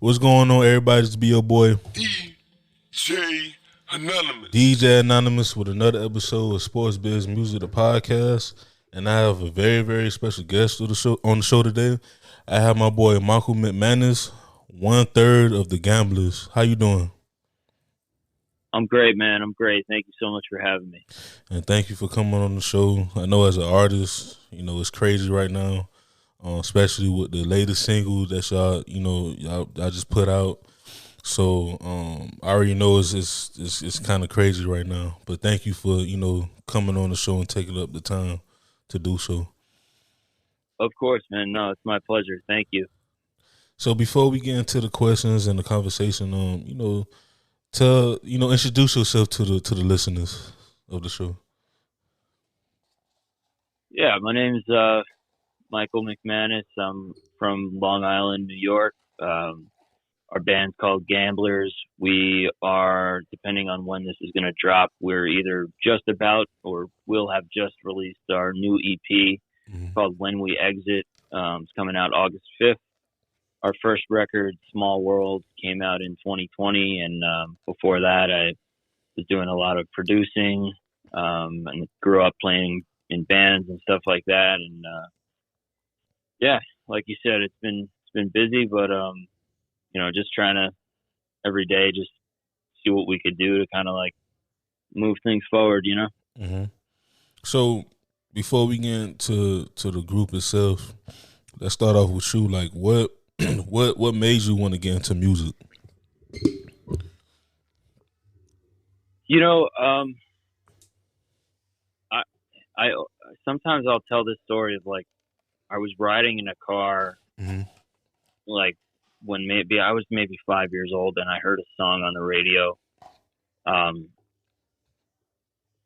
What's going on, everybody? It's be your boy DJ Anonymous. DJ Anonymous with another episode of Sports Biz Music, the podcast, and I have a very, very special guest on the show today. I have my boy Michael McManus, 1/3 of the Gamblers. How you doing? I'm great, man. I'm great. Thank you so much for having me. And thank you for coming on the show. I know as an artist, it's crazy right now, especially with the latest single that y'all just put out. So I already know it's kind of crazy right now. But thank you for coming on the show and taking up the time to do so. Of course, man. No, it's my pleasure. Thank you. So before we get into the questions and the conversation, introduce yourself to the listeners of the show. Yeah, my name's Michael McManus. I'm from Long Island, New York. Our band's called Gamblers. We are, depending on when this is going to drop, we're either just about or will have just released our new EP called When We Exit. It's coming out August 5th. Our first record, Small World, came out in 2020. And before that, I was doing a lot of producing and grew up playing in bands and stuff like that. And yeah, like you said, it's been busy, but just trying to every day just see what we could do to kind of like move things forward, Mm-hmm. So before we get into the group itself, let's start off with you. Like, what made you want to get into music? I sometimes I'll tell this story of like I was riding in a car, like when I was maybe 5 years old, and I heard a song on the radio,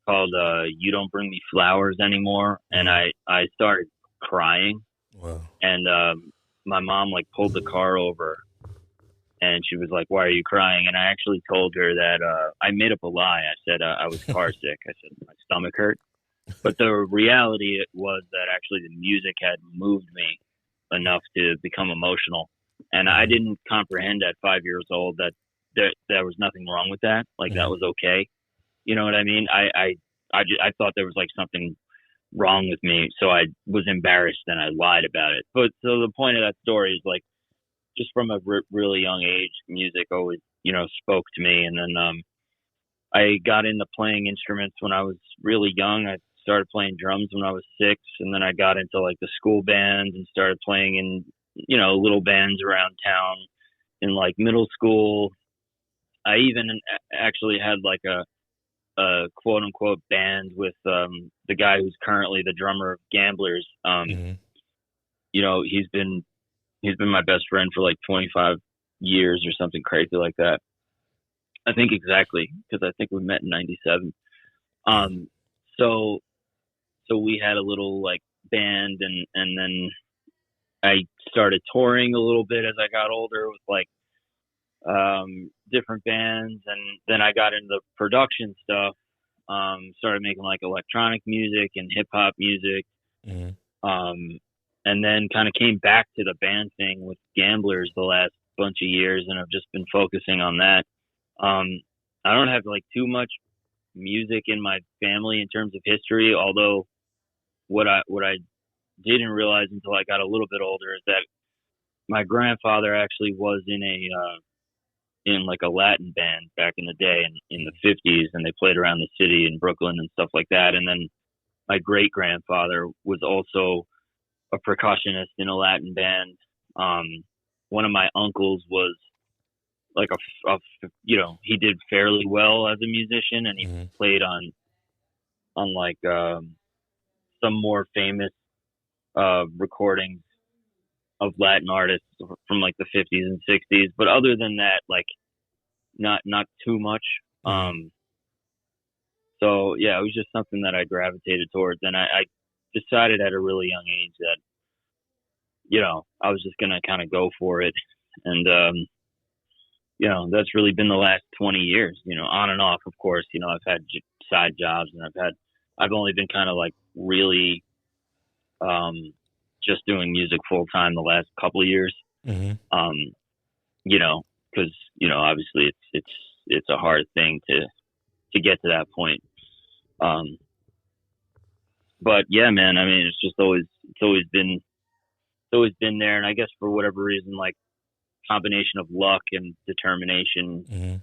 called "You Don't Bring Me Flowers Anymore," and I started crying. Wow. And my mom like pulled the car over, and she was like, "Why are you crying?" And I actually told her that I made up a lie. I said I was car sick. I said my stomach hurt. But the reality was that actually the music had moved me enough to become emotional. And I didn't comprehend at 5 years old that there was nothing wrong with that. Like that was okay. You know what I mean? I thought there was like something wrong with me. So I was embarrassed and I lied about it. But so the point of that story is like, just from a really young age, music always, spoke to me. And then I got into playing instruments when I was really young. I started playing drums when I was 6, and then I got into like the school bands and started playing in, little bands around town in like middle school. I even actually had like a quote unquote band with the guy who's currently the drummer of Gamblers. He's been my best friend for like 25 years or something crazy like that. I think exactly, because I think we met in 97. So we had a little like band, and then I started touring a little bit as I got older with like different bands, and then I got into production stuff. Started making like electronic music and hip hop music. And then kind of came back to the band thing with Gamblers the last bunch of years, and I've just been focusing on that. I don't have like too much music in my family in terms of history, although what I didn't realize until I got a little bit older is that my grandfather actually was in like a Latin band back in the day in the 50s, and they played around the city in Brooklyn and stuff like that. And then my great grandfather was also a percussionist in a Latin band. One of my uncles was like he did fairly well as a musician, and he played on like some more famous recordings of Latin artists from like the 50s and 60s. But other than that, like not too much. So yeah, it was just something that I gravitated towards, and I decided at a really young age that I was just gonna kind of go for it. And that's really been the last 20 years, on and off, of course. I've had side jobs, and I've only been kind of like really just doing music full time the last couple of years. because obviously it's a hard thing to get to that point. But yeah, man, I mean, it's always been there, and I guess for whatever reason, like combination of luck and determination. Mm-hmm.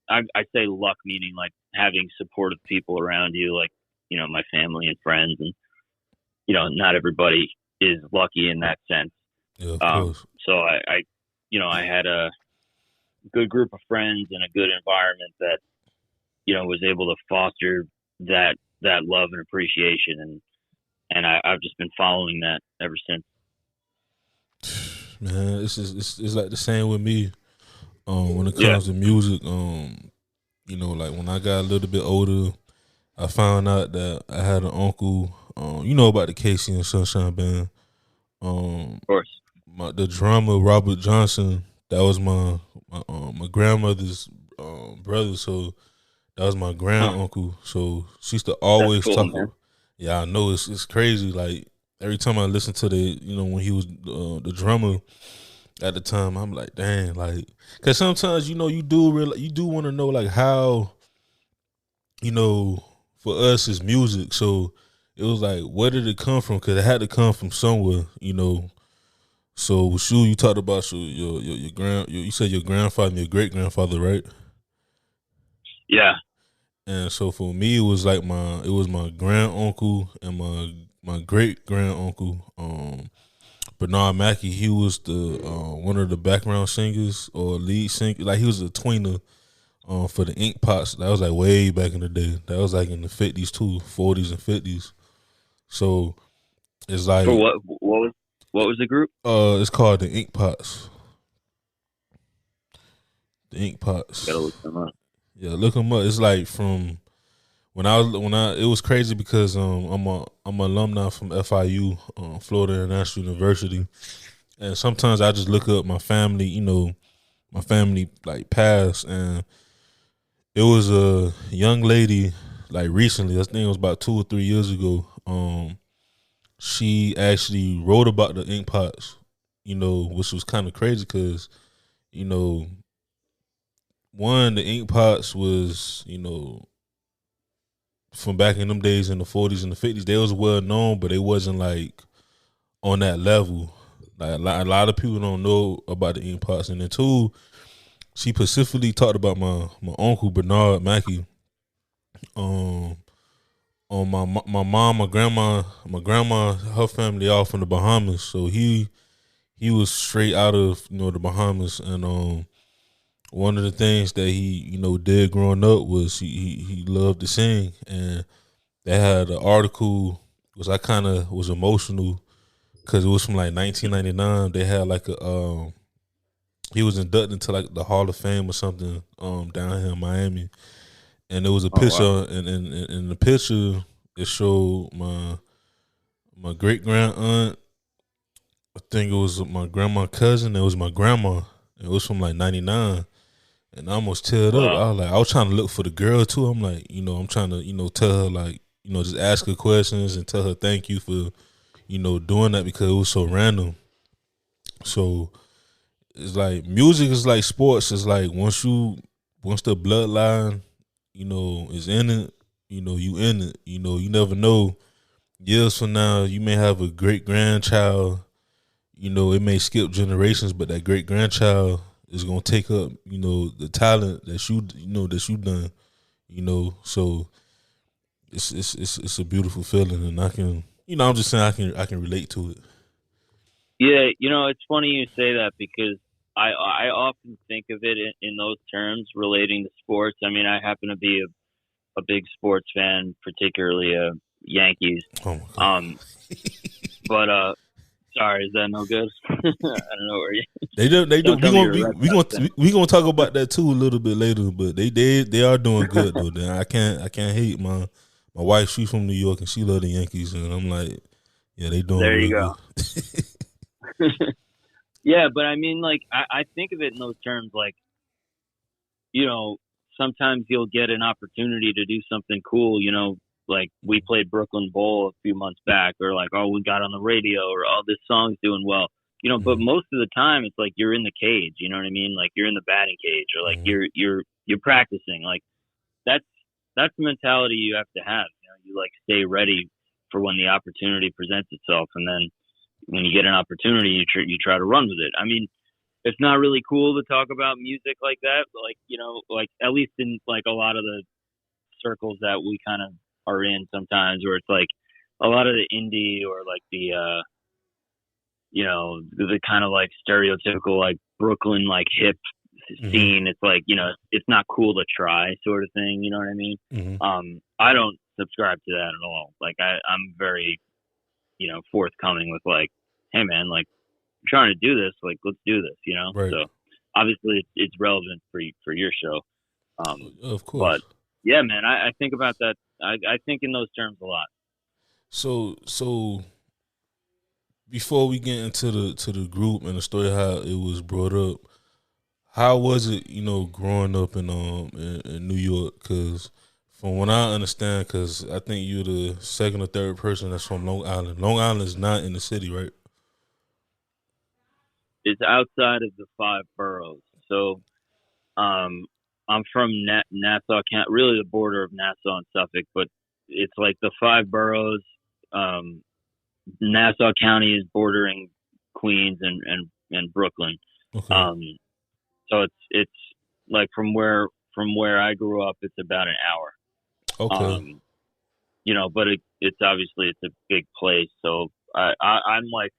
I say luck meaning like having supportive people around you, like my family and friends, and not everybody is lucky in that sense. Yeah, of course. So I had a good group of friends and a good environment that was able to foster that love and appreciation, and I've just been following that ever since. Man, it's like the same with me. When it comes to music, like when I got a little bit older, I found out that I had an uncle. About the Casey and Sunshine Band. Of course. The drummer Robert Johnson. That was my grandmother's brother. So that was my grand uncle. So she used to always talk. Man. Yeah, I know it's crazy. Like every time I listen to when he was the drummer at the time, I'm like, dang, like, because sometimes you do want to know like how, for us it's music. So it was like, where did it come from? Because it had to come from somewhere, So with you talked about your you said your grandfather and your great grandfather, right? Yeah. And so for me, it was my grand uncle and my great grand uncle, Bernard Mackey. He was the one of the background singers or lead singer. Like he was a tweener for the Ink Pots. That was like way back in the day. That was like in the 50s too, 40s and 50s. So it's like, for what was the group? It's called the Ink Pots. The Ink Pots. Gotta look them up. Yeah, look them up. It's like from it was crazy because I'm an alumni from FIU, Florida International University, and sometimes I just look up my family, my family like past, and it was a young lady like recently. I think it was about 2 or 3 years ago. She actually wrote about the Ink Pots, which was kind of crazy because, one, the Ink Pots was, from back in them days in the 40s and the 50s, they was well known, but it wasn't like on that level. Like a lot of people don't know about the Ink Pots. And then two, she specifically talked about my uncle Bernard Mackey. On my mom, my grandma, her family all from the Bahamas, so he was straight out of the Bahamas, and one of the things that he did growing up was he loved to sing, and they had an article which I kind of was emotional because it was from like 1999. They had like he was inducted into like the Hall of Fame or something down here in Miami. And there was a picture, wow. and in the picture, it showed my great grand aunt. I think it was my grandma cousin. It was my grandma. It was from like '99, and I almost teared up. I was trying to look for the girl too. I'm like, I'm trying to tell her like, just ask her questions and tell her thank you for, doing that because it was so random. So it's like music is like sports. It's like once the bloodline, is in it, you in it. You never know. Years from now, you may have a great grandchild. It may skip generations, but that great grandchild is gonna take up, the talent that you done. So it's a beautiful feeling, and I can, I'm just saying I can relate to it. Yeah, it's funny you say that because I often think of it in those terms relating to sports. I mean, I happen to be a big sports fan, particularly Yankees. Oh my God. But sorry, is that no good? I don't know where you. They do. We gonna talk about that too a little bit later. But they are doing good though. I can't hate my wife. She's from New York and she love the Yankees, and I'm like, yeah, they doing. There you go. Yeah, but I mean, like, I think of it in those terms, like, sometimes you'll get an opportunity to do something cool, like we played Brooklyn Bowl a few months back, or like, oh, we got on the radio, or oh, this song's doing well. you know, but most of the time it's like you're in the cage, you know what I mean? Like you're in the batting cage, or like you're practicing. Like that's the mentality you have to have. You know, you like stay ready for when the opportunity presents itself, and then when you get an opportunity, you try to run with it. I mean, it's not really cool to talk about music like that, but like, you know, like at least in like a lot of the circles that we kind of are in sometimes, where it's like a lot of the indie or like the you know, the kind of like stereotypical like Brooklyn like hip scene. It's like, you know, it's not cool to try sort of thing, you know what I mean? I don't subscribe to that at all. Like I'm very, you know, forthcoming with like, hey man, like I'm trying to do this, like let's do this, you know? Right. So obviously it's relevant for your show. Of course. But yeah, man, I think about that. I think in those terms a lot. So before we get into the group and the story how it was brought up, how was it, you know, growing up in New York? Because from what I understand, because I think you're the second or third person that's from Long Island. Long Island is not in the city, right? It's outside of the 5 boroughs. So I'm from Nassau County, really the border of Nassau and Suffolk, but it's like the 5 boroughs. Nassau County is bordering Queens and Brooklyn. Okay. So it's like from where I grew up, it's about an hour. Okay. You know, but it's obviously it's a big place, so I'm like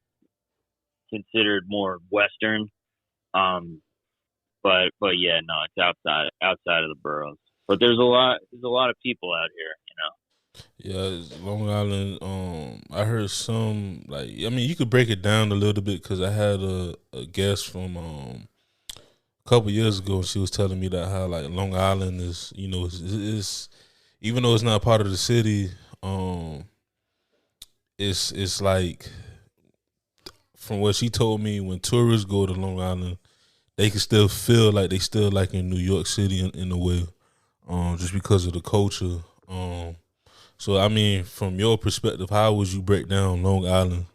considered more Western. But yeah, no, it's outside of the boroughs. But there's a lot of people out here, you know. Yeah, Long Island. I heard some like, I mean, you could break it down a little bit because I had a guest from a couple years ago, and she was telling me that how like Long Island is, you know, is even though it's not part of the city, it's like from what she told me, when tourists go to Long Island, they can still feel like they still like in New York City in a way, just because of the culture. So I mean, from your perspective, how would you break down Long Island?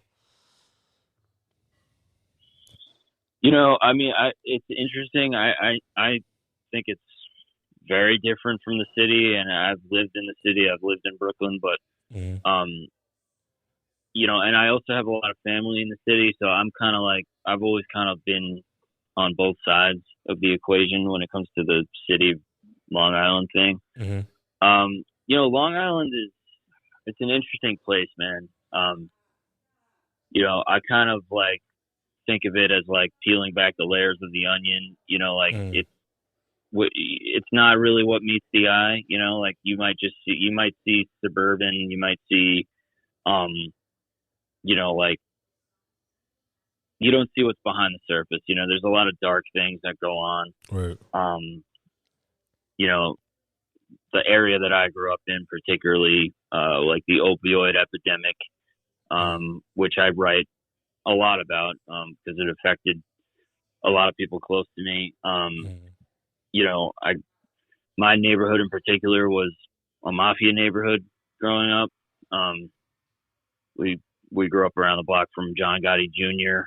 You know, I mean, it's interesting. I think it's very different from the city, and I've lived in the city. I've lived in Brooklyn, but Mm-hmm. you know, and I also have a lot of family in the city, so I'm kind of like I've always kind of been on both sides of the equation when it comes to the city of Long Island thing. Mm-hmm. You know, Long Island it's an interesting place, man. You know, I kind of like think of it as like peeling back the layers of the onion. You know, like it's not really what meets the eye. You know, like you might see suburban, you might see, you know, like you don't see what's behind the surface. You know, there's a lot of dark things that go on. Right. You know, the area that I grew up in, particularly, like the opioid epidemic, which I write a lot about, because it affected a lot of people close to me. You know, my neighborhood in particular was a mafia neighborhood growing up. We grew up around the block from John Gotti Jr.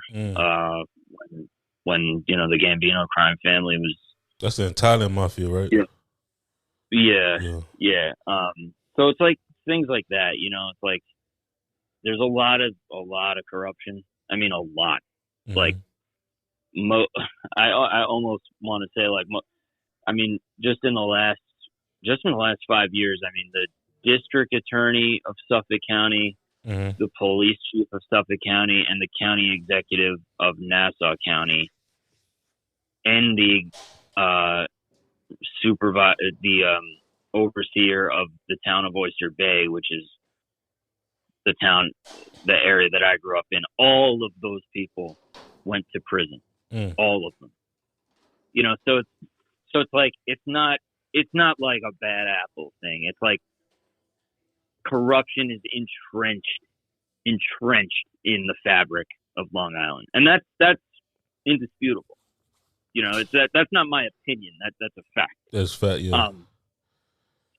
When you know the Gambino crime family was. That's the Italian mafia, right? Yeah. So it's like things like that. You know, it's like there's a lot of corruption. I mean, a lot. Mm-hmm. Like, I almost want to say like, I mean, just in the last 5 years, I mean, the district attorney of Suffolk County, the police chief of Suffolk County, and the county executive of Nassau County, and the overseer of the town of Oyster Bay, which is the area that I grew up in. All of those people went to prison. All of them. You know, so it's like it's not like a bad apple thing. It's like corruption is entrenched in the fabric of Long Island, and that's indisputable. You know, that's not my opinion. That's a fact. That's fact. Yeah.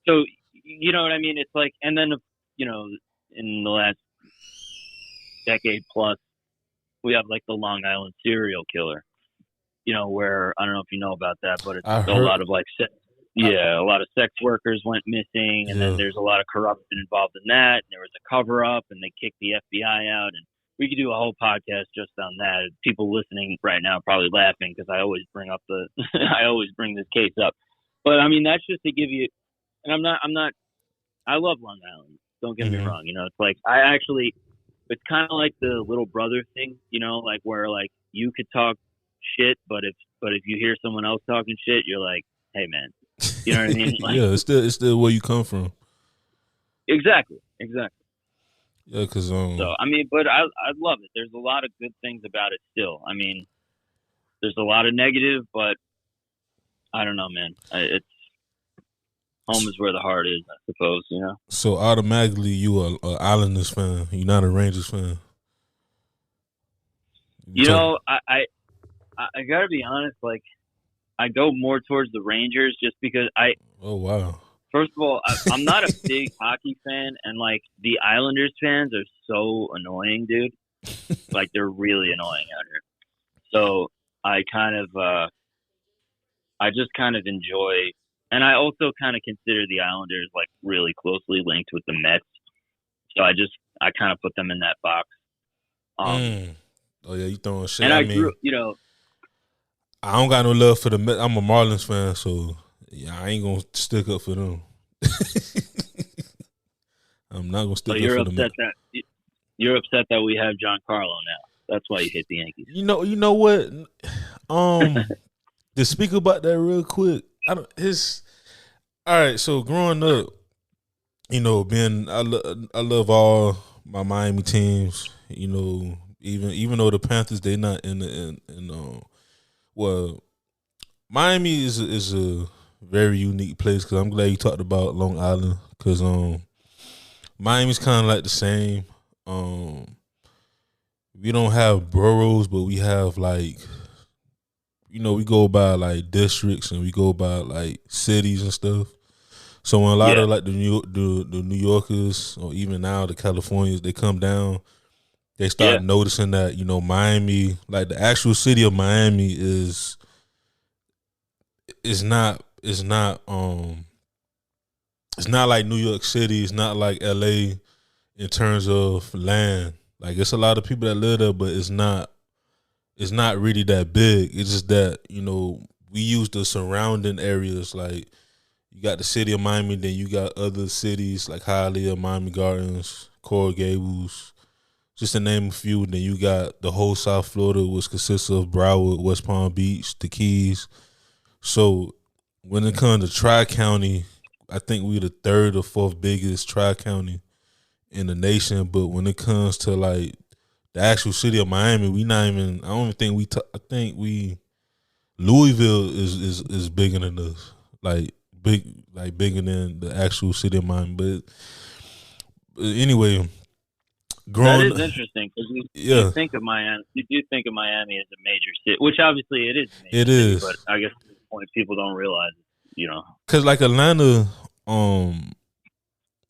So you know what I mean? It's like, and then you know, in the last decade plus, we have like the Long Island serial killer. Where I don't know if you know about that, but it's I a heard. lot of like a lot of sex workers went missing, and then Yeah. there's a lot of corruption involved in that. And there was a cover up, and they kicked the FBI out. And we could do a whole podcast just on that. People listening right now are probably laughing because I always bring up I always bring this case up. But I mean, that's just to give you. And I'm not. I love Long Island. Don't get me Mhm. wrong. It's like it's kind of like the little brother thing. Like where like you could talk shit, but if you hear someone else talking shit, you're like, hey man, you know what I mean? Like, Yeah, it's still where you come from. exactly. Yeah, cause So I mean, but I love it. There's a lot of good things about it still. I mean, there's a lot of negative, but I don't know, man. It's home is where the heart is, I suppose. so automatically you a Islanders fan. You're not a Rangers fan. I gotta be honest. Like, I go more towards the Rangers just because Oh wow. First of all, I'm not a big hockey fan, and like the Islanders fans are so annoying, dude. Like they're really annoying out here. So I just kind of enjoy, and I also kind of consider the Islanders like really closely linked with the Mets. So I kind of put them in that box. Oh yeah, you throwing shit. And I mean, grew, I don't got no love for the Mets. I'm a Marlins fan, so yeah, I ain't gonna stick up for them. I'm not gonna stick up for them. You're upset that we have John Carlo now. That's why you hate the Yankees. You know what? To speak about that real quick, all right. So growing up, I love all my Miami teams. Even though the Panthers they not well, Miami is a very unique place because I'm glad you talked about Long Island because Miami's kind of like the same. We don't have boroughs, but we have like, we go by like districts and we go by like cities and stuff. So when a lot of like the New Yorkers or even now the Californians they come down, they start noticing that Miami, like the actual city of Miami is not like New York City. It's not like LA in terms of land. Like it's a lot of people that live there, but it's not really that big. It's just that, we use the surrounding areas. Like you got the city of Miami, then you got other cities like Hialeah, Miami Gardens, Coral Gables, just to name a few. Then you got the whole South Florida, which consists of Broward, West Palm Beach, the Keys. So when it comes to Tri-County, I think we're the third or fourth biggest Tri-County in the nation. But when it comes to like the actual city of Miami, we not even. I don't even think I think Louisville is bigger than us. Like bigger than the actual city of Miami. But anyway, that is interesting because you think of Miami. You do think of Miami as a major city, which obviously it is. It is, but I guess at this point people don't realize it. Because like Atlanta,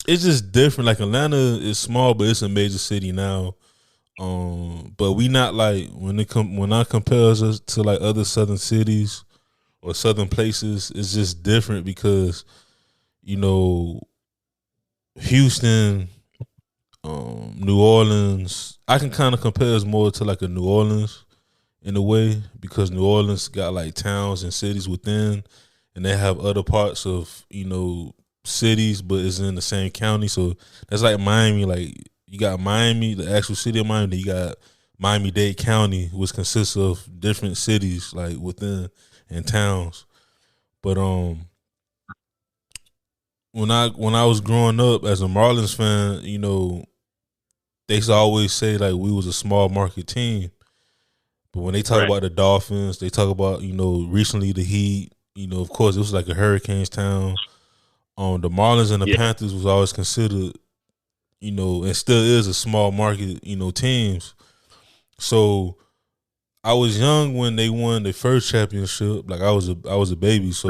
it's just different. Like Atlanta is small, but it's a major city now. But we not like when I compare us to like other southern cities or southern places, it's just different because Houston, New Orleans, I can kind of compare us more to like a New Orleans in a way because New Orleans got like towns and cities within, and they have other parts of cities, but it's in the same county. So that's like Miami. Like you got Miami, the actual city of Miami. Then you got Miami-Dade County, which consists of different cities like within and towns. But when I was growing up as a Marlins fan, they used to always say like we was a small market team. But when they talk about the Dolphins, they talk about recently the Heat. Of course it was like a Hurricanes town. The Marlins and the Panthers was always considered, and still is a small market, teams. So I was young when they won their first championship. Like I was a baby, so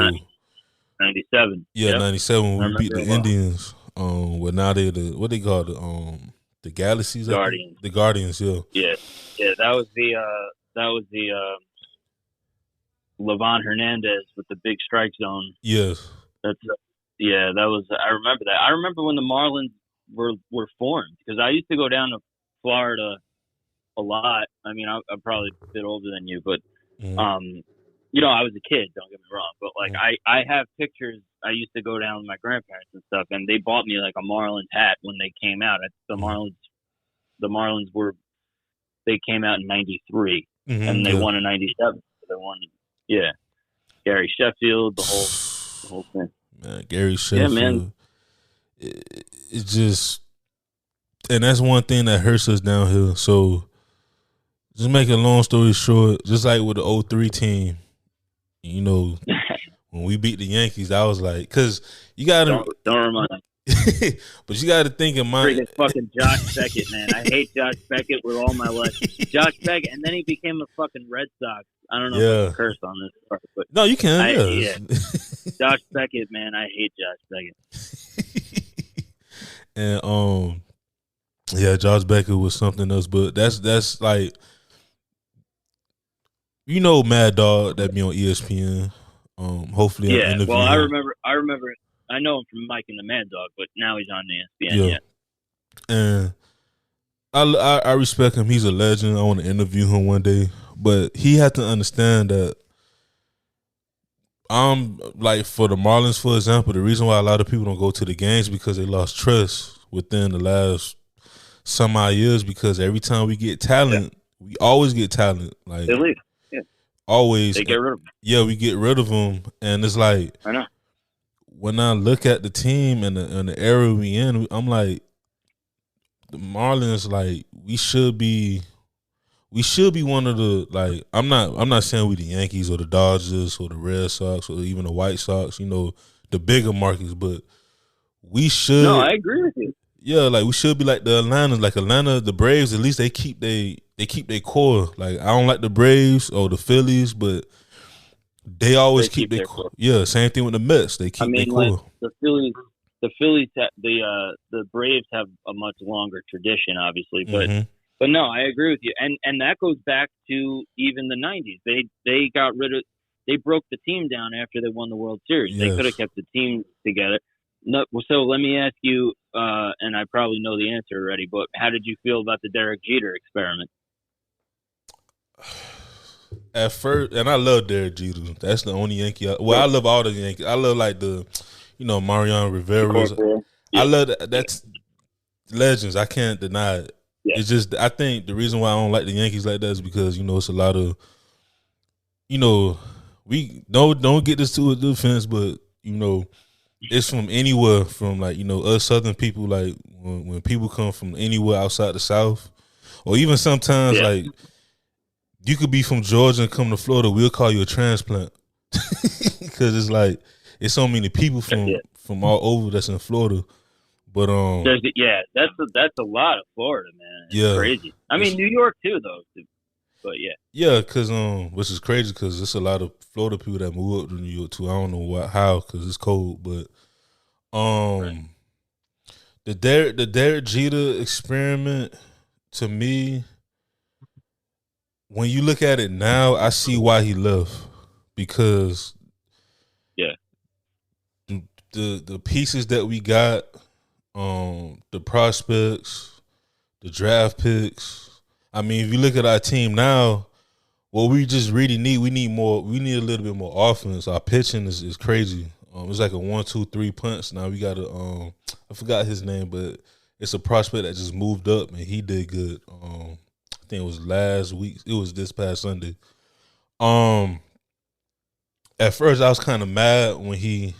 97. Yeah, 97 when we beat the Indians. Well now they what they call the Galaxies, I think. Guardians. The Guardians, yeah. Yeah. That was the Levon Hernandez with the big strike zone. Yes. That's yeah. That was. I remember that. I remember when the Marlins were formed because I used to go down to Florida a lot. I mean, I'm probably a bit older than you, but you know, I was a kid. Don't get me wrong, but like I have pictures. I used to go down with my grandparents and stuff, and they bought me like a Marlins hat when they came out. The Marlins they came out in '93, and they won in '97. They won, yeah. Gary Sheffield, the whole thing. Man, Gary Sheffield. Yeah, man. It's just, and that's one thing that hurts us down here. So, just make a long story short, just like with the 03 team, you know, when we beat the Yankees, I was like, because you got to. Don't remind me. But you got to think in mind. Freaking fucking Josh Beckett, man. I hate Josh Beckett with all my life. Josh Beckett, and then he became a fucking Red Sox. I don't know if I can curse on this part, but no, you can. Yeah. Josh Beckett, man. I hate Josh Beckett. And yeah, Josh Beckett was something else, but that's like, you know, Mad Dog that be on ESPN. Hopefully, yeah. Well, I remember. I know him from Mike and the Mad Dog, but now he's on ESPN. Yeah. And I respect him. He's a legend. I want to interview him one day, but he had to understand that. Like for the Marlins, for example, the reason why a lot of people don't go to the games because they lost trust within the last some odd years. Because every time we get talent, we always get talent. Like they leave. Yeah. Always. They get rid of them. Yeah, we get rid of them, and it's like I know. When I look at the team and the era we in, I'm like, the Marlins, like we should be one of the, like, I'm not saying we the Yankees or the Dodgers or the Red Sox or even the White Sox, you know, the bigger markets, but we should. No, I agree with you. Yeah, like we should be like the Atlanta, the Braves. At least they keep their core. Like I don't like the Braves or the Phillies, but they always keep their core. Yeah, same thing with the Mets. They keep their core. Like the Phillies, the Braves have a much longer tradition, obviously, but no, I agree with you, and that goes back to even the '90s. They broke the team down after they won the World Series. Yes. They could have kept the team together. No, so let me ask you, and I probably know the answer already, but how did you feel about the Derek Jeter experiment? At first, and I love Derek Jeter. That's the only Yankee. I love all the Yankees. I love like the, you know, Mariano Rivera's. I love that. That's legends. I can't deny it. Yeah. It's just, I think the reason why I don't like the Yankees like that is because, you know, it's a lot of, you know, we don't get this to a defense, but, you know, it's from anywhere, from like, you know, us Southern people, like when people come from anywhere outside the South, or even sometimes like you could be from Georgia and come to Florida, we'll call you a transplant because it's like it's so many people from all over that's in Florida. But that's a lot of Florida, man. It's crazy. I mean, New York too, though. But yeah, because which is crazy because there's a lot of Florida people that move up to New York too. I don't know how because it's cold, but the Derek Jeter experiment, to me, when you look at it now, I see why he left, because the pieces that we got, the prospects, the draft picks. I mean, if you look at our team now, what we just really need, we need a little bit more offense. Our pitching is crazy. It's like a 1-2-3 punch. Now we got I forgot his name, but it's a prospect that just moved up and he did good. I think it was last week. It was this past Sunday. At first I was kind of mad when he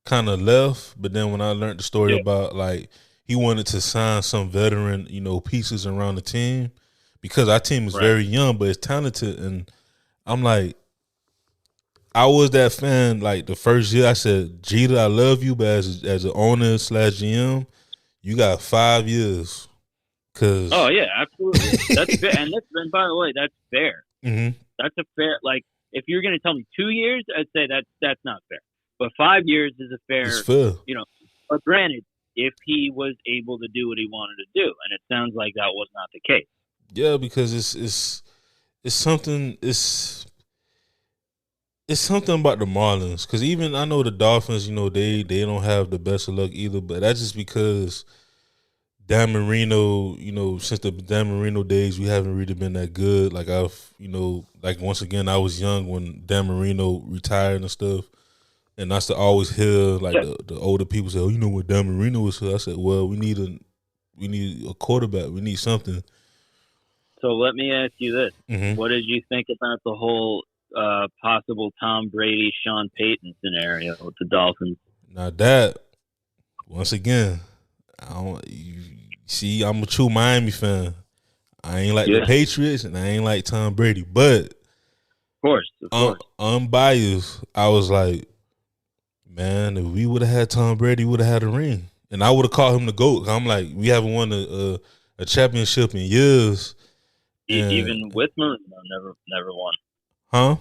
kind of left, but then when I learned the story about like he wanted to sign some veteran, you know, pieces around the team because our team is very young, but it's talented. And I'm like, I was that fan like the first year. I said, Jeter, I love you, but as an owner / GM, you got 5 years. Cause absolutely, that's fair. And by the way, that's fair. Mm-hmm. That's a fair. Like, if you're going to tell me 2 years, I'd say that's not fair. But 5 years is a fair. It's fair. You know, but granted, if he was able to do what he wanted to do, and it sounds like that was not the case. Yeah, because it's something it's something about the Marlins. Because even I know the Dolphins, they don't have the best of luck either, but that's just because Dan Marino, since the Dan Marino days, we haven't really been that good. Like like once again, I was young when Dan Marino retired and stuff, and I used to always hear like the older people say, "Oh, when Dan Marino was here," I said, "Well, we need a quarterback. We need something." So let me ask you this: Mm-hmm. What did you think about the whole possible Tom Brady, Sean Payton scenario with the Dolphins? Now that, once again, see, I'm a true Miami fan. I ain't like the Patriots and I ain't like Tom Brady, but of course. Unbiased, I was like, man, if we would have had Tom Brady, we would have had a ring, and I would have called him the GOAT. I'm like, we haven't won a championship in years. Even with Marino, never won. Huh?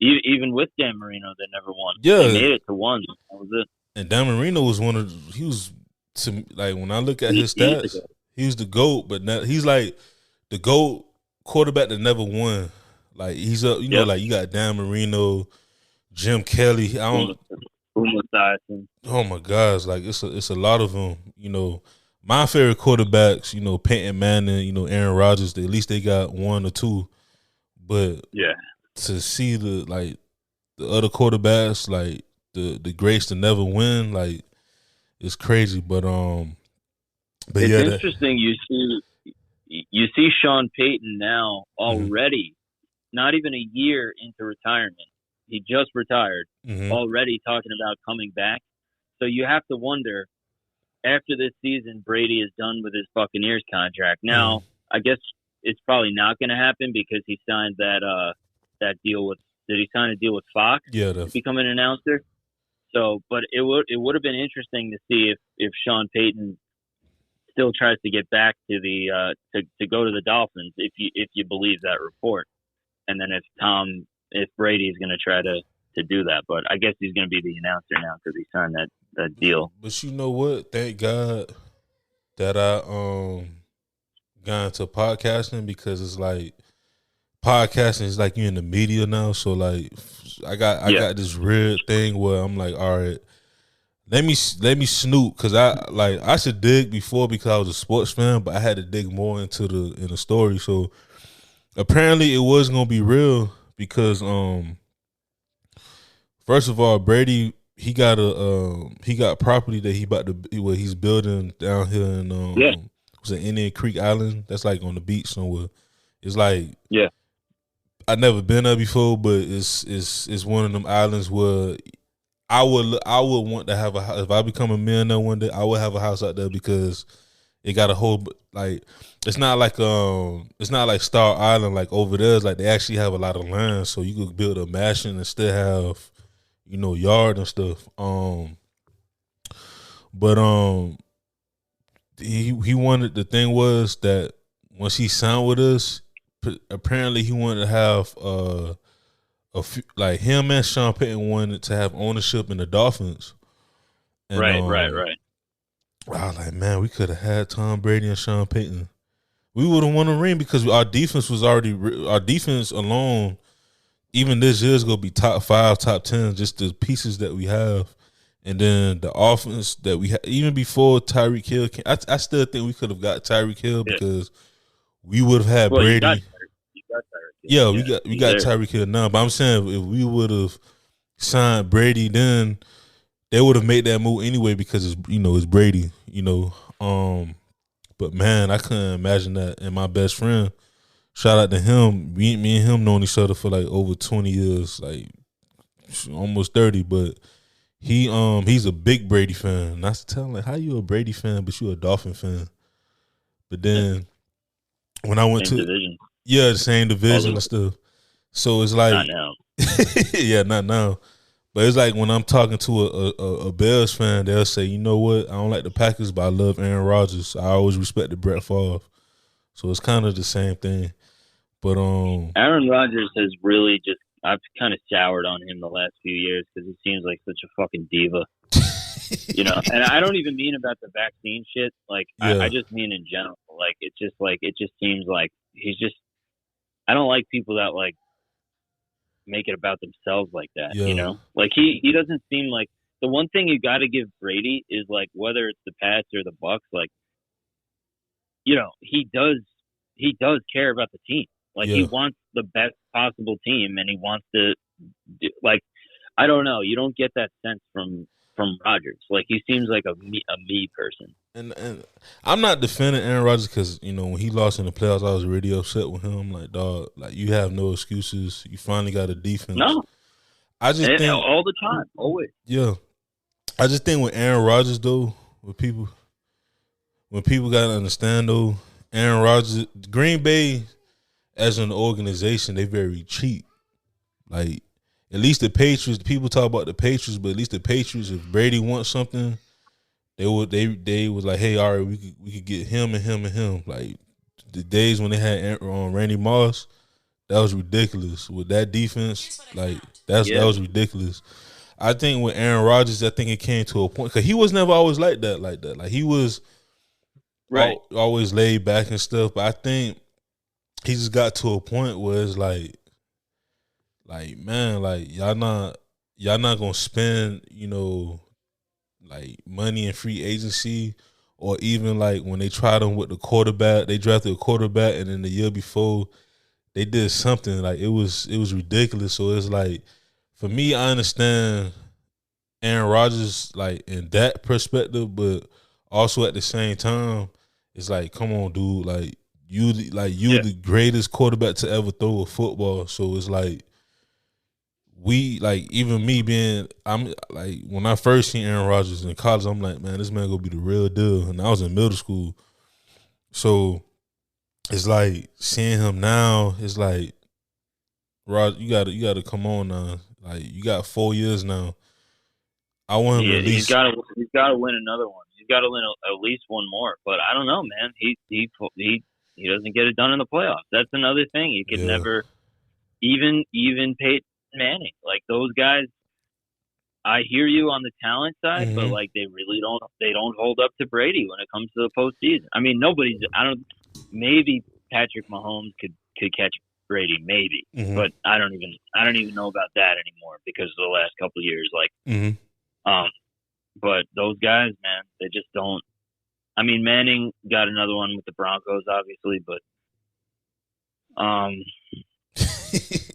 Even with Dan Marino, they never won. Yeah, they made it to one. That was it. And Dan Marino was when I look at his stats, he was the GOAT, but he's like the GOAT quarterback that never won. Like he's like you got Dan Marino, Jim Kelly. Oh my gosh, like it's a lot of them. My favorite quarterbacks, Peyton Manning, Aaron Rodgers. At least they got one or two. But to see the other quarterbacks, like the greats to never win, like it's crazy. But it's interesting. You see Sean Payton now already, not even a year into retirement. He just retired, already talking about coming back. So you have to wonder, after this season, Brady is done with his Buccaneers contract. Now, I guess it's probably not going to happen because he signed that deal with. Did he sign a deal with Fox? Yeah, to become an announcer. So, but it would have been interesting to see if Sean Payton still tries to get back to the to go to the Dolphins, if you believe that report, and then if Brady is going to try to do that. But I guess he's going to be the announcer now because he signed that deal. But you know what? Thank God that I got into podcasting, because it's like podcasting is like you're in the media now. So like I got this weird thing where I'm like, all right, let me snoop, because I should dig before because I was a sports fan, but I had to dig more into the story. So apparently it was gonna be real because first of all, Brady, he got property that he's building down here in was it Indian Creek Island? That's like on the beach somewhere. It's like I never been there before, but it's one of them islands where I would want to have a house. If I become a millionaire one day, I would have a house out there because it got a whole, like, it's not like Star Island, like over there. It's like they actually have a lot of land, so you could build a mansion and still have, yard and stuff. But he wanted, the thing was that once he signed with us, apparently he wanted to have like him and Sean Payton wanted to have ownership in the Dolphins. And, right. I was like, man, we could have had Tom Brady and Sean Payton. We would have won a ring because our defense alone, even this year, is gonna be top 5, top 10. Just the pieces that we have, and then the offense that we had even before Tyreek Hill came. I still think we could have got Tyreek Hill because we would have had Brady. You got Tyreek Hill. We got Tyreek Hill now. But I'm saying if we would have signed Brady, then they would have made that move anyway because it's Brady. But man, I couldn't imagine that. And my best friend, shout out to him. Me and him known each other for like over 20 years, like almost 30. But he's a big Brady fan. And I was telling him, like, how you a Brady fan but you a Dolphin fan? But then when I went the same division and stuff. So it's like, not now. not now. But it's like when I'm talking to a Bears fan, they'll say, you know what? I don't like the Packers, but I love Aaron Rodgers. I always respected Brett Favre. So it's kind of the same thing. But Aaron Rodgers has really I've kind of soured on him the last few years because he seems like such a fucking diva. And I don't even mean about the vaccine shit. Like, Yeah. I just mean in general. Like, it just seems like he's just. I don't like people that like make it about themselves like that. Yeah. Like he doesn't seem like the one thing you got to give Brady is like whether it's the Pats or the Bucks. Like, he does care about the team. Like he Yeah. wants the best possible team, and he wants to. Like, I don't know. You don't get that sense from Rodgers. Like he seems like a me person. And I'm not defending Aaron Rodgers because when he lost in the playoffs, I was really upset with him. Like, dog, like you have no excuses. You finally got a defense. No, I just think all the time, always. Yeah, I just think with Aaron Rodgers though, when people gotta understand though, Aaron Rodgers, Green Bay as an organization, they very cheap. Like at least the Patriots, people talk about the Patriots, but at least the Patriots, if Brady wants something, they was like, hey, all right, we could get him and him and him. Like the days when they had Randy Moss, that was ridiculous. With that defense, like that was ridiculous. I think with Aaron Rodgers, I think it came to a point because he was never always like that. Like he was always laid back and stuff. But I think he just got to a point where it's like man, like y'all not gonna spend like money in free agency, or even like when they tried him with the quarterback, they drafted a quarterback, and then the year before they did something like it was ridiculous. So it's like, for me, I understand Aaron Rodgers like in that perspective, but also at the same time, it's like, come on, dude, like you the greatest quarterback to ever throw a football. So it's like, we like, even me I'm like, when I first seen Aaron Rodgers in college, I'm like, man, this man gonna be the real deal. And I was in middle school, so it's like seeing him now. It's like, Rod, you gotta come on now. Like you got 4 years now. I want him to at least. He's got to win another one. He's got to win at least one more. But I don't know, man. He doesn't get it done in the playoffs. That's another thing. You can never even Peyton Manning. Like those guys, I hear you on the talent side, but like they really don't hold up to Brady when it comes to the postseason. I mean, maybe Patrick Mahomes could catch Brady, maybe, but I don't even know about that anymore because of the last couple of years. Like, but those guys, man, they just don't. I mean, Manning got another one with the Broncos, obviously, but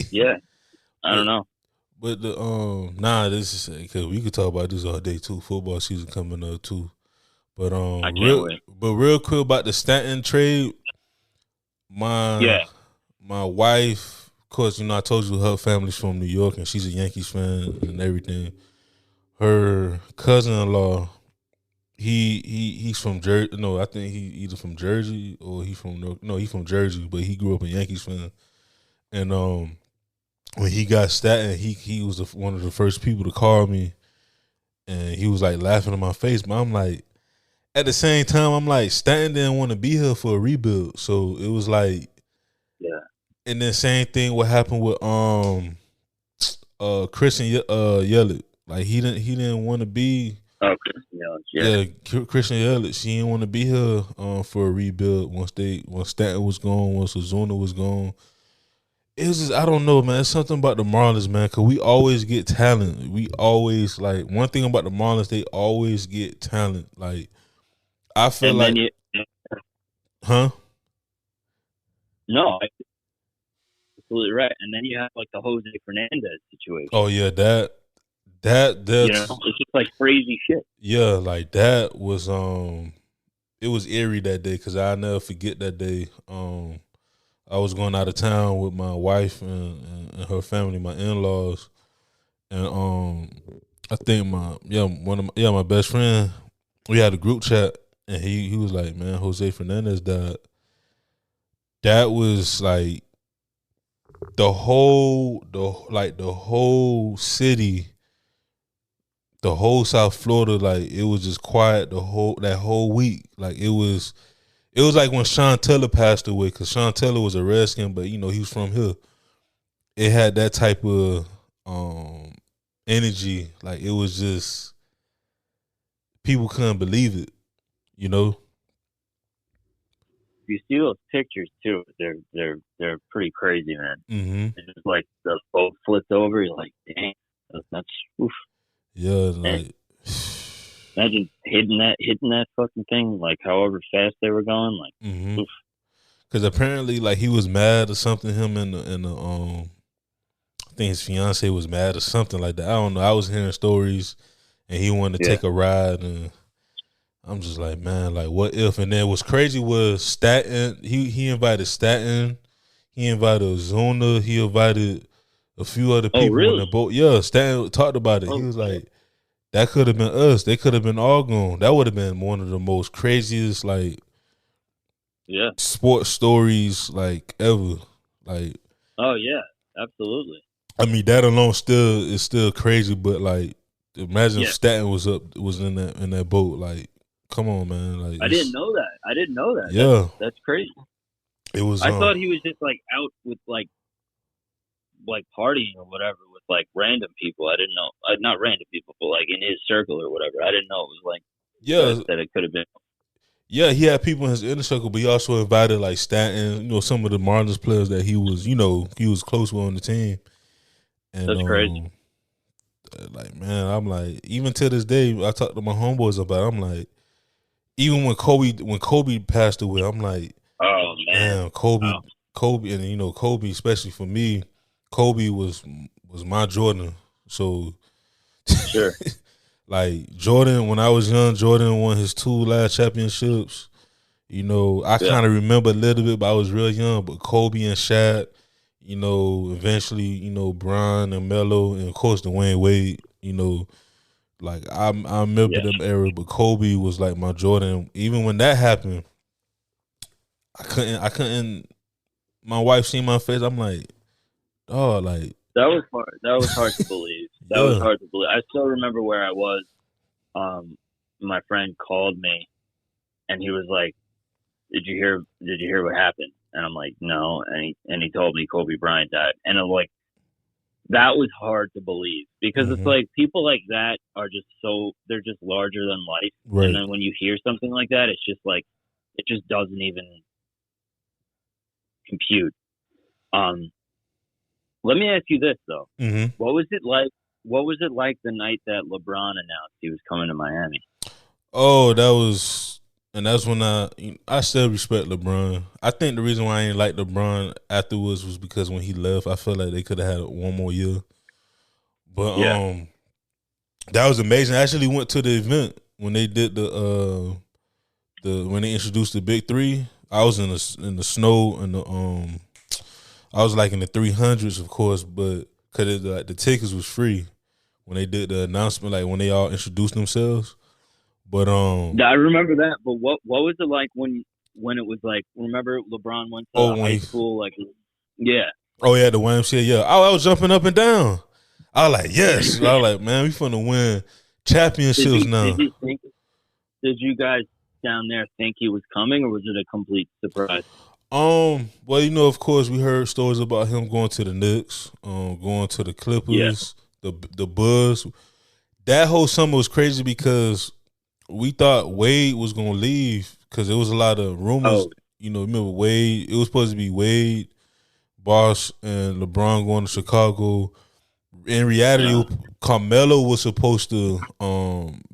yeah, I don't know. But this is because we could talk about this all day too. Football season coming up too. But I can't wait. But real quick about the Stanton trade, my wife, of course, I told you her family's from New York and she's a Yankees fan and everything. Her cousin-in-law, he's from Jersey. No, I think he either from Jersey or he's from Jersey, but he grew up a Yankees fan. And when he got Stanton, he was one of the first people to call me, and he was like laughing in my face. But I'm like, at the same time, I'm like, Stanton didn't want to be here for a rebuild, so it was like, And then same thing what happened with Christian Yelich. Like he didn't want to be. Oh, Christian Yelich, Christian Yelich. He didn't want to be here for a rebuild once Stanton was gone, once Ozuna was gone. It was just, I don't know, man. It's something about the Marlins, man, because we always get talent. We always, like, one thing about the Marlins, they always get talent. Like, I feel like, huh? No, absolutely right. And then you have like the Jose Fernandez situation. Oh yeah, that's it's just like crazy shit. Yeah, like that was it was eerie that day because I'll never forget that day. I was going out of town with my wife and her family, my in-laws, and I think my best friend, we had a group chat, and he was like, man, Jose Fernandez died. That was like the whole city, the whole South Florida, like it was just quiet that whole week. Like it was like when Sean Taylor passed away, because Sean Taylor was a Redskin, but he was from here. It had that type of energy. Like it was just, people couldn't believe it. You know. You see those pictures too. They're pretty crazy, man. Mm-hmm. It's just like the boat flipped over. You're like, dang, that's oof. Yeah, like imagine hitting that fucking thing, like however fast they were going, like. mm-hmm. Oof. Because apparently, like, he was mad or something. Him and the I think his fiance was mad or something like that. I don't know. I was hearing stories, and he wanted to take a ride, and I'm just like, man, like, what if? And then what's crazy was Staten. He invited Staten. He invited Ozuna. He invited a few other people on the boat. Yeah, Staten talked about it. He was like, that could have been us. They could have been all gone. That would have been one of the most craziest, like, sports stories, like, ever. Like, oh yeah, absolutely. I mean, that alone is still crazy, but like, imagine if Staten was in that boat. Like, come on, man. Like, I didn't know that. Yeah, that's crazy. It was. I thought he was just like out with like partying or whatever with like random people. I didn't know, not random people, but like in his circle or whatever. I didn't know it was like that it could have been. Yeah, he had people in his inner circle, but he also invited like Staten, some of the Marlins players that he was close with on the team. And, that's crazy. Like, man, I'm like, even to this day, I talk to my homeboys about it. I'm like, even when Kobe passed away, I'm like, oh man, damn, Kobe, and Kobe, especially for me, Kobe was my Jordan. So sure. Like, Jordan, when I was young, Jordan won his 2 last championships. I kind of remember a little bit, but I was real young. But Kobe and Shaq, eventually, Bron and Melo, and of course Dwayne Wade. Like, I remember them era, but Kobe was like my Jordan. Even when that happened, I couldn't. My wife seen my face. I'm like, oh, like, that was hard. That was hard to believe. That was hard to believe. I still remember where I was. My friend called me, and he was like, "Did you hear what happened?" And I'm like, "No." And he told me Kobe Bryant died, and I'm like, that was hard to believe because it's like people like that are just they're just larger than life, right. And then when you hear something like that, it's just like it just doesn't even compute. Let me ask you this though: What was it like? What was it like the night that LeBron announced he was coming to Miami? Oh, that's when I still respect LeBron. I think the reason why I ain't like LeBron afterwards was because when he left, I felt like they could have had one more year. But that was amazing. I actually went to the event when they did when they introduced the Big Three. I was in the snow and I was like in the 300s, of course, but because the tickets was free when they did the announcement, like when they all introduced themselves. But I remember that. But what was it like when it was like? Remember LeBron went to high school, like Oh yeah, the YMCA. Yeah, I was jumping up and down. I was like, yes. I was like, man, we finna win championships now. Did you guys down there think he was coming, or was it a complete surprise? Well, of course, we heard stories about him going to the Knicks, going to the Clippers, the Bulls. That whole summer was crazy because we thought Wade was gonna leave because there was a lot of rumors. Remember Wade? It was supposed to be Wade, Bosh, and LeBron going to Chicago. In reality, Carmelo was supposed to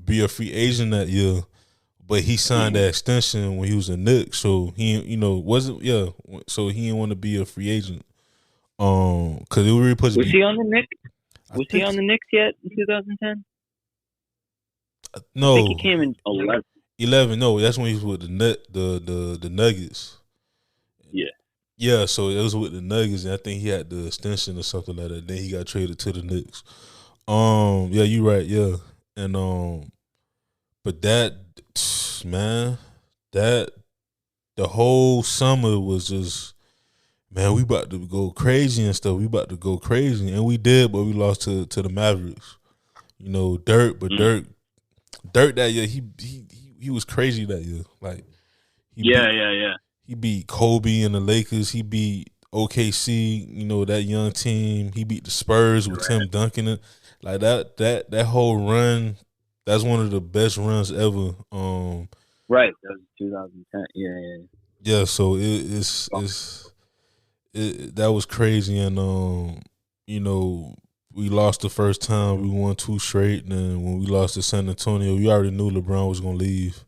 be a free agent that year. But he signed that extension when he was a Knicks, so he, so he didn't want to be a free agent. Because it was really supposed to be. Was he on the Knicks? Was he on the Knicks yet in 2010? No, I think he came in 11. 11. No, that's when he was with the Nuggets. Yeah. So it was with the Nuggets, and I think he had the extension or something like that. Then he got traded to the Knicks. Yeah, you right. Yeah, and but that. Man, the whole summer was just, man, we about to go crazy and stuff. We about to go crazy, and we did, but we lost to the Mavericks. Dirk that year, he was crazy that year. Like, he beat Kobe and the Lakers. He beat OKC. That young team. He beat the Spurs with Tim Duncan. Like that whole run. That's one of the best runs ever. Right, that was 2010. Yeah. Yeah, so that was crazy, and you know, we lost the first time. We won 2 straight, and then when we lost to San Antonio, we already knew LeBron was gonna leave.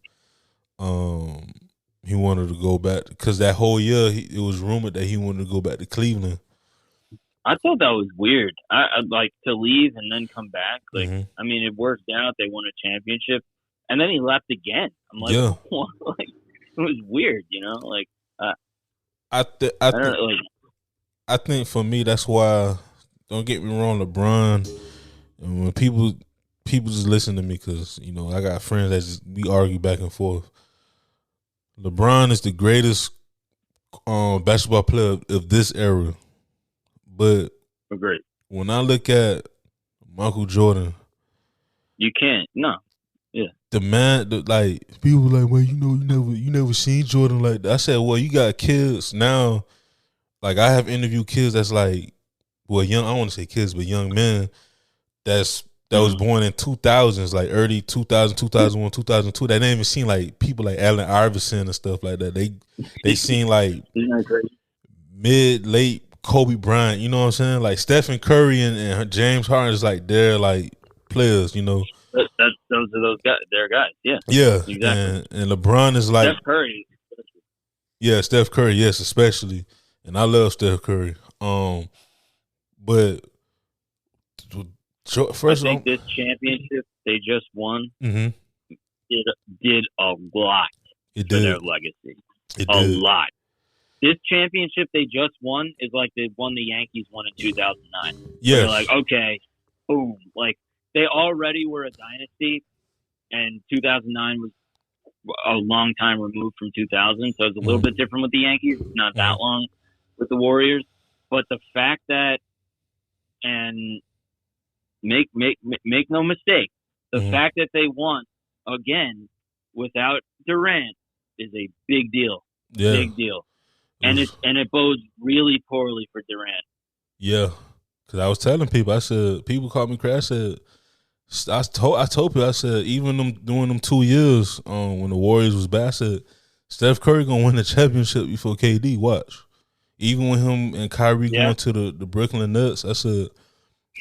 He wanted to go back because that whole year it was rumored that he wanted to go back to Cleveland. I thought that was weird. I like to leave and then come back. Like, Mm-hmm. I mean, it worked out. They won a championship, and then he left again. I'm like, Yeah, what? Like, it was weird, you know? Like, I I don't know. Like, I think for me that's why. Don't get me wrong, LeBron. And when people just listen to me because you know I got friends that we argue back and forth. LeBron is the greatest basketball player of this era, but agreed. when I look at Michael Jordan, You can't. No. Yeah. the man, like people like, well, you know, you never seen Jordan like that. I said, well, you got kids now. Like I have interviewed kids that's like, well, young. I don't want to say kids, but young men that was born in 2000s, like early 2000, 2001, 2002. That didn't even seem like people like Allen Iverson and stuff like that. They seem like late Kobe Bryant. You know what I'm saying? Like Stephen Curry and James Harden is like they're like players. You know. Those are those guys. They're guys. Yeah. Yeah. Exactly. And LeBron is like Steph Curry. Yeah, Steph Curry. Yes, especially, and I love Steph Curry. But first, I think this championship they just won mm-hmm. did a lot for their legacy. A lot. This championship they just won is like the one the Yankees won in 2009. Yeah, they're like, okay, boom. Like they already were a dynasty, and 2009 was a long time removed from 2000, so it's a little bit different with the Yankees. Not that long with the Warriors, but the fact that, and make no mistake, the fact that they won again without Durant is a big deal. Yeah. Big deal. And it bodes really poorly for Durant. Yeah, because I was telling people, I said, people called me crazy. I told people, I said, even them during them 2 years when the Warriors was bad, I said, Steph Curry gonna win the championship before KD. Watch. Even with him and Kyrie going to the Brooklyn Nets, I said,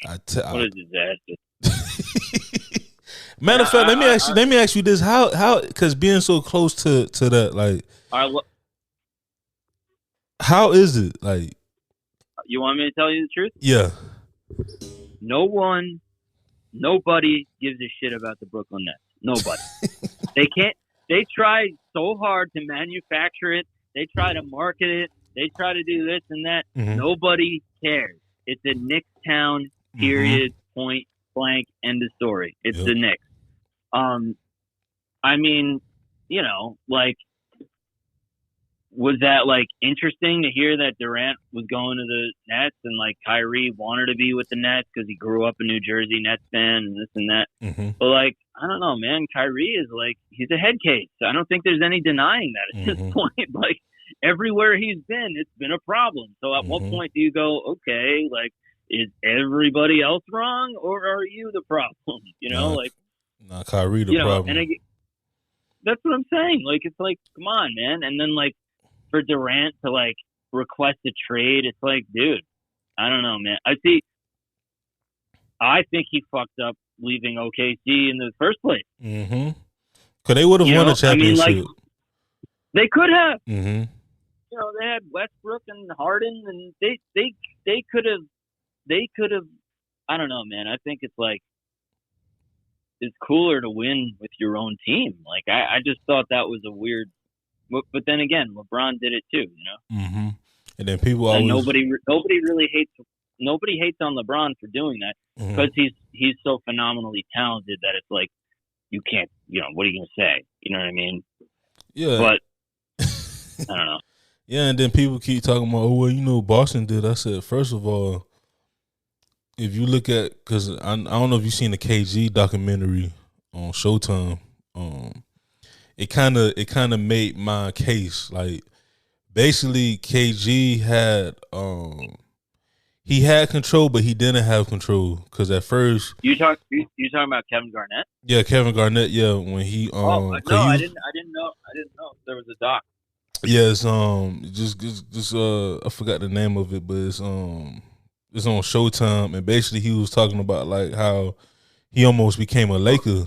what a disaster. Matter of fact, let me ask you this: how because being so close to that, like, how is it? Like, you want me to tell you the truth? Yeah. Nobody gives a shit about the Brooklyn Nets. Nobody. They can't. They try so hard to manufacture it. They try to market it. They try to do this and that. Mm-hmm. Nobody cares. It's a Knicks town. Period. Point blank. End of story. It's the Knicks. I mean, you know, like, was that like interesting to hear that Durant was going to the Nets and like Kyrie wanted to be with the Nets because he grew up a New Jersey Nets fan and this and that. Mm-hmm. But like, I don't know, man. Kyrie is like, he's a head case. I don't think there's any denying that at this point. Like, everywhere he's been, it's been a problem. So at what point do you go, okay, like, is everybody else wrong or are you the problem? You know, Kyrie the problem. And that's what I'm saying. Like, it's like, come on, man. And then like for Durant to like request a trade, it's like, dude, I don't know, man. I think he fucked up leaving OKC in the first place. Mm-hmm. Because they would have won a championship. I mean, like, they could have. Mm-hmm. You know, they had Westbrook and Harden, and they could have. I don't know, man. I think it's like it's cooler to win with your own team. Like I just thought that was a weird. But then again, LeBron did it too. You know. Mm-hmm. And then people always nobody really hates. Nobody hates on LeBron for doing that because he's so phenomenally talented that it's like you can't. You know, what are you gonna say? You know what I mean? Yeah. But I don't know. Yeah, and then people keep talking about, oh, well, you know, Boston did. I said, first of all, if you look at, because I don't know if you've seen the KG documentary on Showtime, it kind of made my case. Like, basically, KG had he had control, but he didn't have control because at first, You talking about Kevin Garnett? yeah, Kevin Garnett, yeah, when he No, he I was, didn't know there was a doc. yes, just I forgot the name of it, but it's on Showtime, and basically he was talking about like how he almost became a Laker.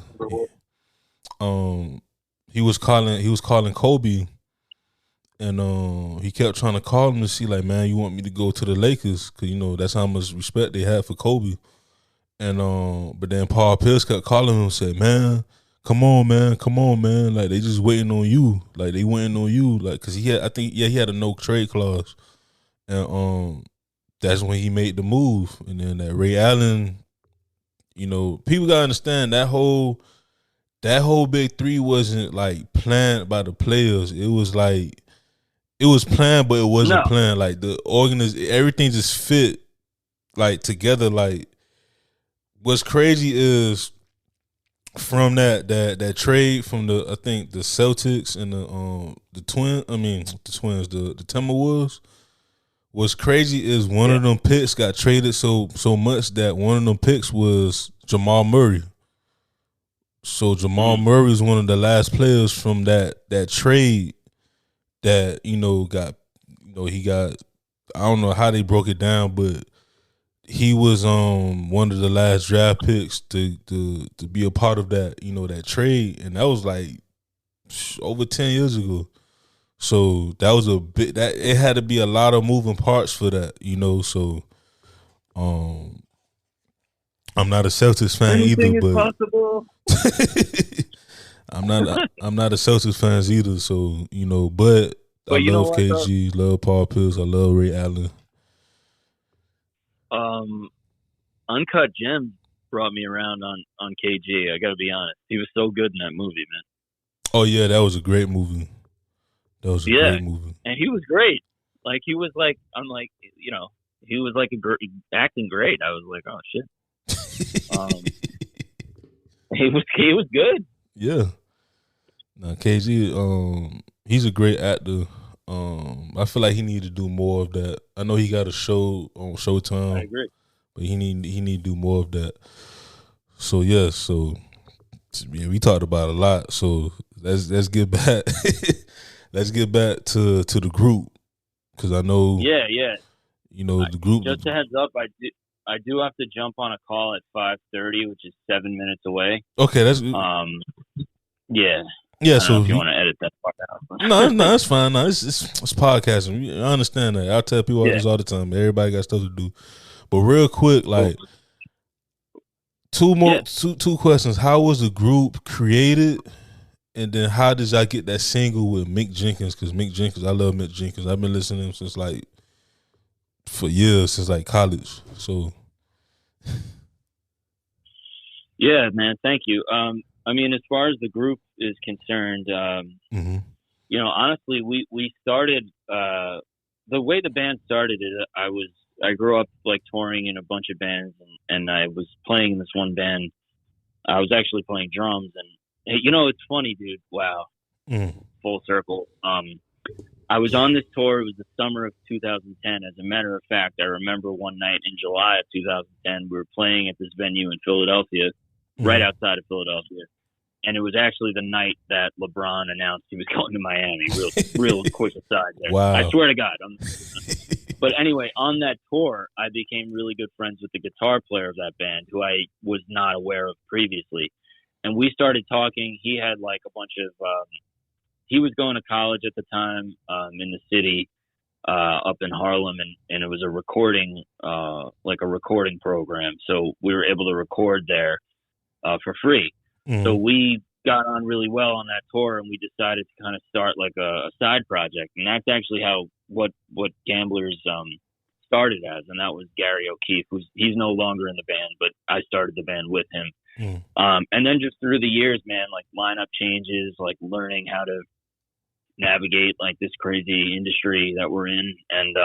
Um, he was calling Kobe, and he kept trying to call him to see like, man, you want me to go to the Lakers? Cause that's how much respect they had for Kobe. And but then Paul Pierce kept calling him and said, man, come on, man. Like they just waiting on you. Like they waiting on you. Like cause he had a no trade clause. And that's when he made the move. And then that Ray Allen, people gotta understand that whole big three wasn't like planned by the players. It was like it was planned, but it wasn't planned. Like the everything just fit like together. Like what's crazy is from that trade from I think the Celtics and the Twins, the Timberwolves. What's crazy is one of them picks got traded so much that one of them picks was Jamal Murray. So Jamal Murray is one of the last players from that trade that got he got, I don't know how they broke it down, but he was one of the last draft picks to be a part of that that trade, and that was like over 10 years ago. So that was a bit that it had to be a lot of moving parts for that, So I'm not a Celtics fan Anything either, is but possible. I'm not a Celtics fan either. So but I love KG, love Paul Pierce, I love Ray Allen. Uncut Gems brought me around on KG. I got to be honest, he was so good in that movie, man. Oh yeah, that was a great movie. Great movie, and he was great. Like he was like, I'm like, he was like acting great. I was like, oh shit. He was good. Yeah. Now KG, he's a great actor. I feel like he need to do more of that. I know he got a show on Showtime. I agree. But he need to do more of that. So we talked about a lot. So let's get back. Let's get back to the group, because I know. Yeah. The group. Just a heads up, I do have to jump on a call at 5:30, which is 7 minutes away. Okay, that's yeah. Yeah, so if you want to edit that part out. No, it's fine. No, it's podcasting. I understand that. I tell people this all the time. Everybody got stuff to do. But real quick, like two questions. How was the group created? And then how did y'all get that single with Mick Jenkins? Because Mick Jenkins, I love Mick Jenkins. I've been listening to him since for years, since college. So yeah, man, thank you. I mean, as far as the group is concerned, honestly, we started the way the band started. I grew up like touring in a bunch of bands, and I was playing in this one band. I was actually playing drums, and it's funny, dude. Wow, full circle. I was on this tour. It was the summer of 2010. As a matter of fact, I remember one night in July of 2010, we were playing at this venue in Philadelphia, right outside of Philadelphia. And it was actually the night that LeBron announced he was going to Miami. Real quick aside there. Wow. I swear to God. But anyway, on that tour, I became really good friends with the guitar player of that band, who I was not aware of previously. And we started talking. He had like a bunch of he was going to college at the time in the city up in Harlem, and it was a recording program. So we were able to record there for free. So we got on really well on that tour, and we decided to kind of start like a side project. And that's actually what Gamblers started as. And that was Gary O'Keefe, he's no longer in the band, but I started the band with him. And then just through the years, man, like lineup changes, like learning how to navigate like this crazy industry that we're in. And,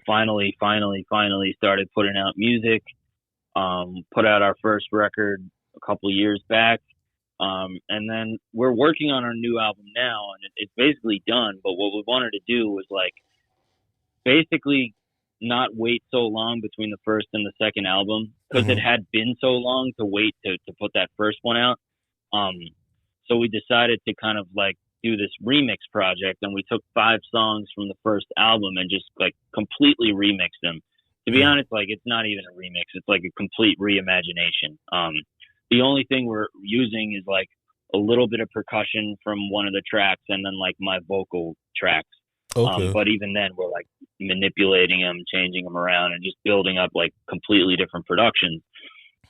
finally started putting out music, put out our first record a couple of years back. And then we're working on our new album now, and it's basically done. But what we wanted to do was like basically not wait so long between the first and the second album because it had been so long to wait to put that first one out. So we decided to kind of like do this remix project, and we took 5 songs from the first album and just like completely remixed them. To be honest, like it's not even a remix; it's like a complete reimagination. The only thing we're using is like a little bit of percussion from one of the tracks, and then like my vocal tracks. Okay. But even then, we're like manipulating them, changing them around, and just building up like completely different productions.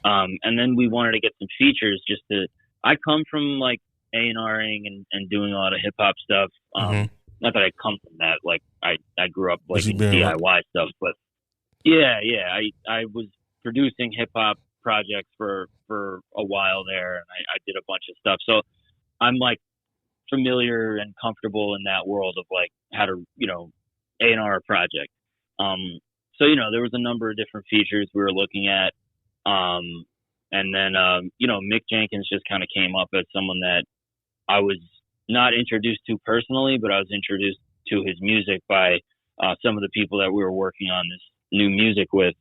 And then we wanted to get some features just to. I come from like A&Ring and doing a lot of hip hop stuff. Not that I come from that. Like I grew up like in DIY stuff, but yeah. I was producing hip hop projects for a while there, and I did a bunch of stuff. So I'm like familiar and comfortable in that world of like how to, A&R a project. So, there was a number of different features we were looking at. And then, Mick Jenkins just kind of came up as someone that I was not introduced to personally, but I was introduced to his music by some of the people that we were working on this new music with.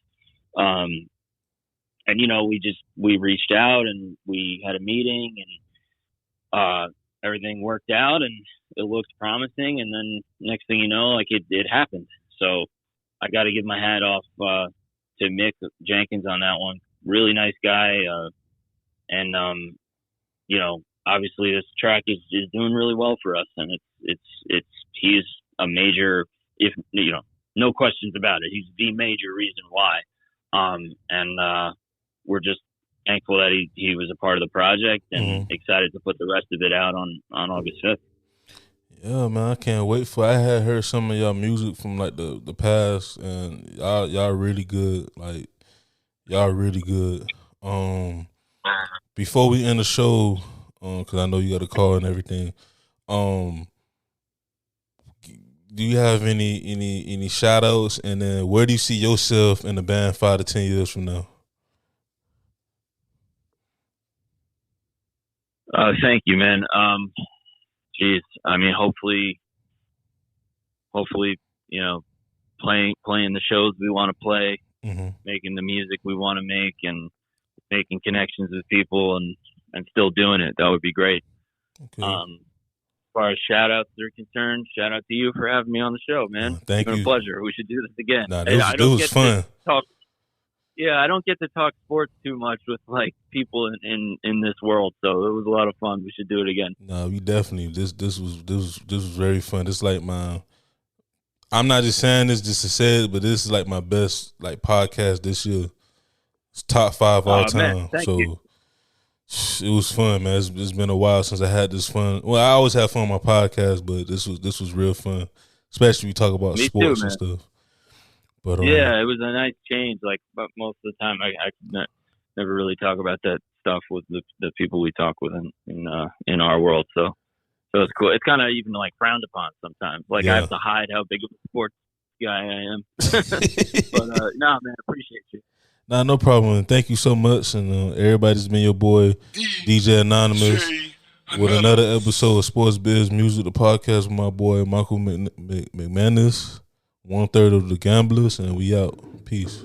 And, we reached out and we had a meeting, and everything worked out and it looked promising. And then next thing you know, like it happened. So I got to give my hat off to Mick Jenkins on that one. Really nice guy. And obviously this track is doing really well for us, and he's a major, no questions about it. He's the major reason why. And we're just thankful that he was a part of the project, and excited to put the rest of it out on August 5th. Yeah, man, I can't wait for. I had heard some of y'all music from like the past, and y'all really good. Like y'all really good. Before we end the show, because I know you got a call and everything. Do you have any shout outs, and then where do you see yourself in the band 5 to 10 years from now? Thank you, man. Geez, I mean, hopefully, playing the shows we want to play, making the music we want to make, and making connections with people, and still doing it. That would be great. Okay. As far as shout outs are concerned, shout out to you for having me on the show, man. Thank you. It's been a pleasure. We should do this again. Nah, it was fun. I don't get to talk sports too much with like people in this world, so it was a lot of fun. We should do it again. No, we definitely. This was very fun. It's like I'm not just saying this just to say it, but this is like my best like podcast this year. It's top 5 all time. Man, thank you. It was fun, man. It's been a while since I had this fun. Well, I always have fun on my podcast, but this was real fun, especially we talk about sports and stuff. But yeah, it was a nice change. Like, but most of the time, I never really talk about that stuff with the people we talk with in our world. So it's cool. It's kind of even like frowned upon sometimes. Like I have to hide how big of a sports guy I am. But man, I appreciate you. Nah, no problem. Thank you so much. And everybody's been your boy, DJ Anonymous, with another episode of Sports Biz Music, the podcast with my boy, Michael McManus, 1/3 of the Gamblers, and we out. Peace.